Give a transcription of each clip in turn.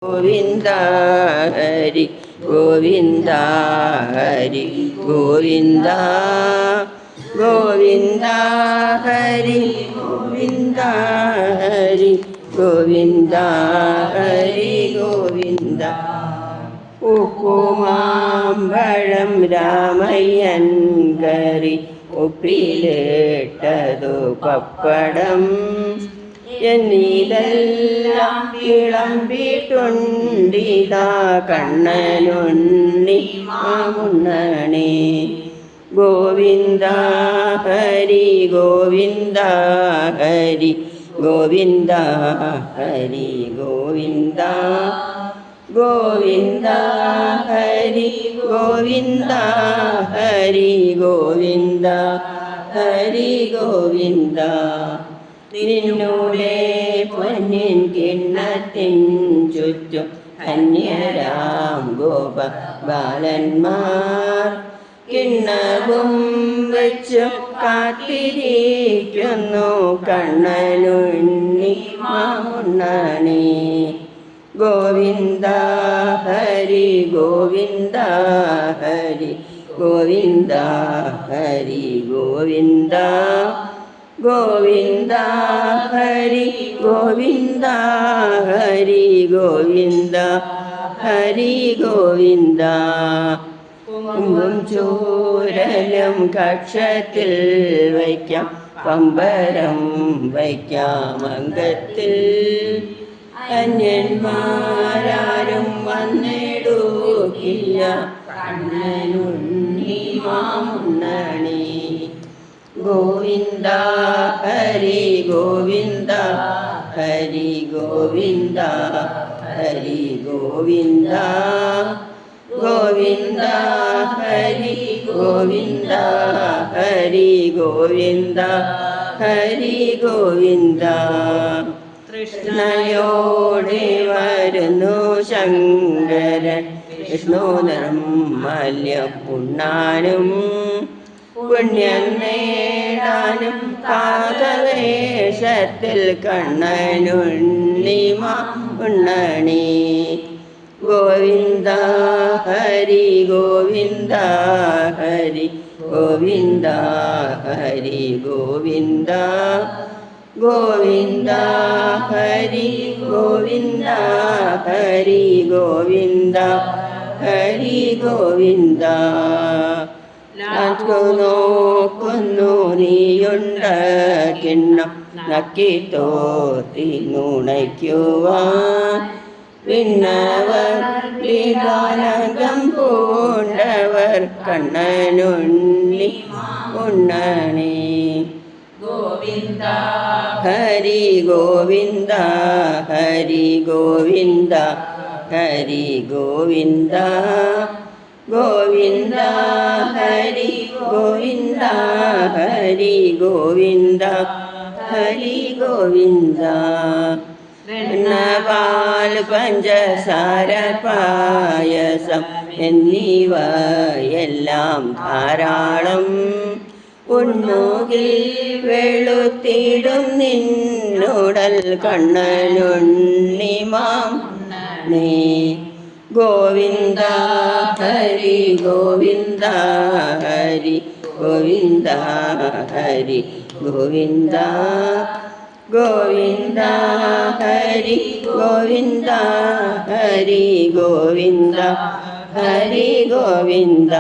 ഗോവിന്ദ ഹരി ഗോവിന്ദ ഹരി ഗോവിന്ദ ഗോവിന്ദ ഹരി ഗോവിന്ദ ഹരി ഗോവിന്ദ ഹരി ഗോവിന്ദ ഉപ്പുമാമ്പഴം രാമയ്യൻ കറി ഉപ്പിലിട്ടതു പപ്പടം എന്നിതെല്ലാം വിളമ്പിട്ടുണ്ടിതാ കണ്ണനുണ്ണി മാമുണ്ണണേ ഗോവിന്ദ ഹരി ഗോവിന്ദ ഹരി ഗോവിന്ദ ഹരി ഗോവിന്ദ ഗോവിന്ദ ഹരി ഗോവിന്ദ ഹരി ഗോവിന്ദ ഹരി ഗോവിന്ദ നിന്നൂടെ പൊന്നിൻ കിണ്ണത്തിൻ ചുറ്റും അന്യരാം ഗോപ ബാലന്മാർ കിണ്ണവും വെച്ചു കാത്തിരിക്കുന്നു കണ്ണനുണ്ണി മാമുണ്ണണേ ഗോവിന്ദ ഹരി ഗോവിന്ദ ഹരി ഗോവിന്ദ ഹരി ഗോവിന്ദ ഗോവിന്ദ ഹരി ഗോവിന്ദ ഹരി ഗോവിന്ദ ഹരി ഗോവിന്ദ കുങ്കും ചൂരലും കക്ഷത്തിൽ വയ്ക്കാം പമ്പരം വയ്ക്കാം അംഗത്തിൽ അന്യന്മാരാരും വന്നിടൂക്കില്ല കണ്ണനുണ്ണി മാമുണ്ണണേ ഗോവിന്ദ ഹരി ഗോവിന്ദ ഹരി ഗോവിന്ദ ഹരി ഗോവിന്ദ ഗോവിന്ദ ഹരി ഗോവിന്ദ ഹരി ഗോവിന്ദ ഹരി ഗോവിന്ദ കൃഷ്ണയോടെ വരുന്നു ശങ്കരൻ വിഷ്ണു നിർമ്മല്യ പുണ്ണാനും പുണ്യം നേടാനും പാദവേഷത്തിൽ കണ്ണനുണ്ണി മാമുണ്ണണേ ഗോവിന്ദ ഹരി ഗോവിന്ദ ഹരി ഗോവിന്ദ ഹരി ഗോവിന്ദ ഗോവിന്ദ ഹരി ഗോവിന്ദ ഹരി ഗോവിന്ദ ഹരി ഗോവിന്ദ നോക്കുന്നു നീയുണ്ട കിണ്ണം നക്കി തോത്തി നുണയ്ക്കുവാൻ വിണ്ണവർ വികാലകം പൂണ്ടവർ കണ്ണനുണ്ണി ഉണ്ണണേ ഗോവിന്ദ ഹരി ഗോവിന്ദ ഹരി ഗോവിന്ദ ഹരി ഗോവിന്ദ ഗോവിന്ദ ഹരി ഗോവിന്ദ ഹരി ഗോവിന്ദ ഹരി ഗോവിന്ദ പാൽ പഞ്ചസാര പായസം എന്നിവയെല്ലാം ധാരാളം ഉണ്ണുകിൽ വെളുത്തിടും നിന്നുടൽ കണ്ണനുണ്ണി മാമുണ്ണണേ ഗോവിന്ദ ഹരി ഗോവിന്ദ ഹരി ഗോവിന്ദ ഹരി ഗോവിന്ദ ഗോവിന്ദ ഹരി ഗോവിന്ദ ഹരി ഗോവിന്ദ ഹരി ഗോവിന്ദ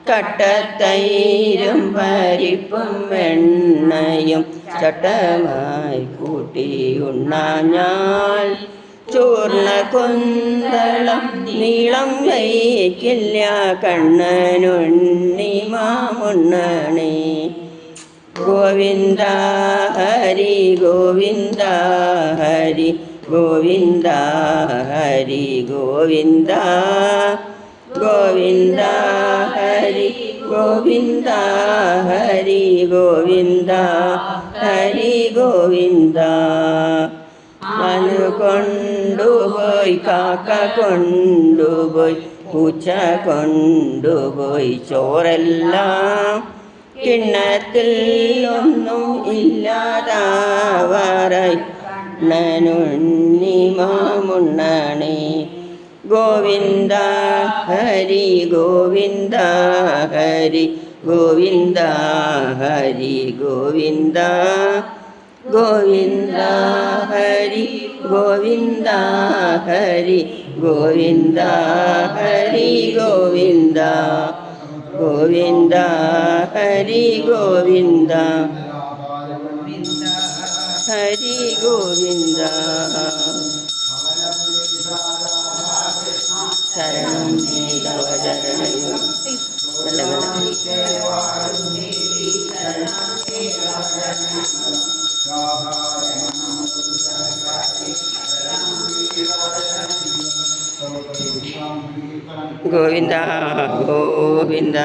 കട്ടത്തൈരും പരിപ്പും വെണ്ണയും ചട്ടമായി കൂട്ടി ഉണ്ണാഞ്ഞാൽ ചൂർണ കുന്തളം നീളം വയ്ക്കില്ല കണ്ണനുണ്ണി മാമുണ്ണണേ ഗോവിന്ദ ഹരി ഗോവിന്ദ ഹരി ഗോവിന്ദ ഹരി ഗോവിന്ദ ഗോവിന്ദ ഹരി ഗോവിന്ദ ഹരി ഗോവിന്ദ ഹരി ഗോവിന്ദ മനു കൊണ്ടുപോയി കാക്ക കൊണ്ടുപോയി പൂച്ച കൊണ്ടുപോയി ചോറെല്ലാം കിണ്ണത്തിൽ ഒന്നും ഇല്ലാതാവാറായി മാമുണ്ണണേ ഗോവിന്ദ ഹരി ഗോവിന്ദ ഹരി ഗോവിന്ദ ഹരി ഗോവിന്ദ ഗോവിന്ദ ഹരി ഗോവിന്ദ ഹരി ഗോവിന്ദ ഹരി ഗോവിന്ദ ഗോവിന്ദ ഹരി ഗോവിന്ദ ഹരി ഗോവിന്ദ ശരണം തവ ചരണയോ ഗോവിന്ദ ഗോവിന്ദ